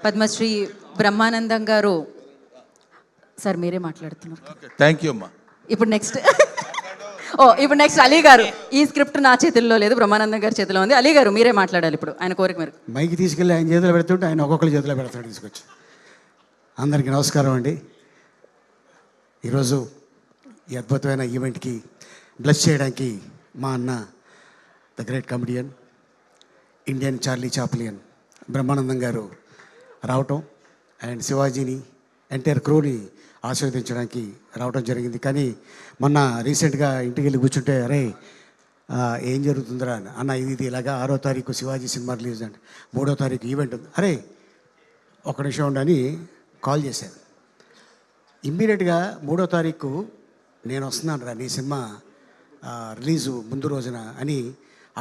పద్మశ్రీ బ్రహ్మానందం గారు. సార్ మీరే మాట్లాడుతున్నారు. థ్యాంక్ యూ అమ్మా. ఇప్పుడు నెక్స్ట్ అలీ గారు. ఈ స్క్రిప్ట్ నా చేతుల్లో లేదు, బ్రహ్మానందం గారి చేతిలో ఉంది. అలీ గారు మీరే మాట్లాడాలి ఇప్పుడు, ఆయన కోరిక మీరు. మైకి తీసుకెళ్ళి ఆయన చేతిలో పెడుతుంటే ఆయన ఒక్కొక్కరి చేతిలో పెడతాడు తీసుకొచ్చి. అందరికీ నమస్కారం అండి. ఈరోజు ఈ అద్భుతమైన ఈవెంట్కి బ్లెస్ చేయడానికి మా అన్న the great comedian, Indian Charlie Chaplin Brahmanandam గారు రావటం అండ్ శివాజీని ఎంటైర్ క్రూని ఆశీర్వదించడానికి రావడం జరిగింది. కానీ మొన్న రీసెంట్గా ఇంటికి వెళ్ళి కూర్చుంటే అరే ఏం జరుగుతుందిరా అన్న, ఇది ఇలాగా 6వ తారీఖు శివాజీ సినిమా రిలీజ్ అండి, 3వ తారీఖు ఈవెంట్ ఉంది, అరే ఒక నిమిషం ఉండని కాల్ చేశాను. ఇమ్మీడియట్గా 3వ తారీఖు నేను వస్తున్నాను రా నీ సినిమా రిలీజు ముందు రోజున అని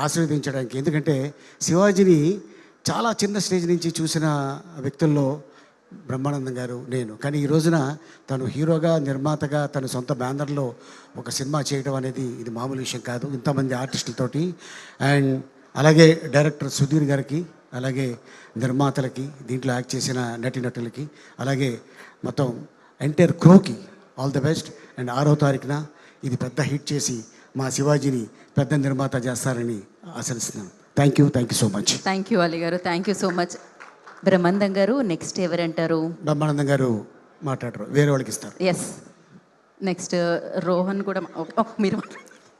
ఆశీర్వదించడానికి. ఎందుకంటే శివాజీని చాలా చిన్న స్టేజ్ నుంచి చూసిన వ్యక్తుల్లో బ్రహ్మానందం గారు నేను. కానీ ఈ రోజున తను హీరోగా, నిర్మాతగా, తన సొంత బ్యానర్లో ఒక సినిమా చేయడం అనేది ఇది మామూలు విషయం కాదు, ఇంతమంది ఆర్టిస్టులతోటి. అండ్ అలాగే డైరెక్టర్ సుధీర్ గారికి, అలాగే నిర్మాతలకి, దీంట్లో యాక్ట్ చేసిన నటీనటులకి, అలాగే మొత్తం ఎంటైర్ క్రూకి ఆల్ ది బెస్ట్. అండ్ 6వ తారీఖున ఇది పెద్ద హిట్ చేసి మా శివాజీని పెద్ద నిర్మాత చేస్తారని ఆశిస్తున్నాను. Thank you so much. Thank you Ali గారు, thank you so much. Brahmanandam గారు నెక్స్ట్ ఎవరంటారు? బ్రహ్మానందం గారు మాట్లాడరు, వేరే వాళ్ళకి ఇస్తారు. ఎస్, నెక్స్ట్ రోహన్ కూడా మీరు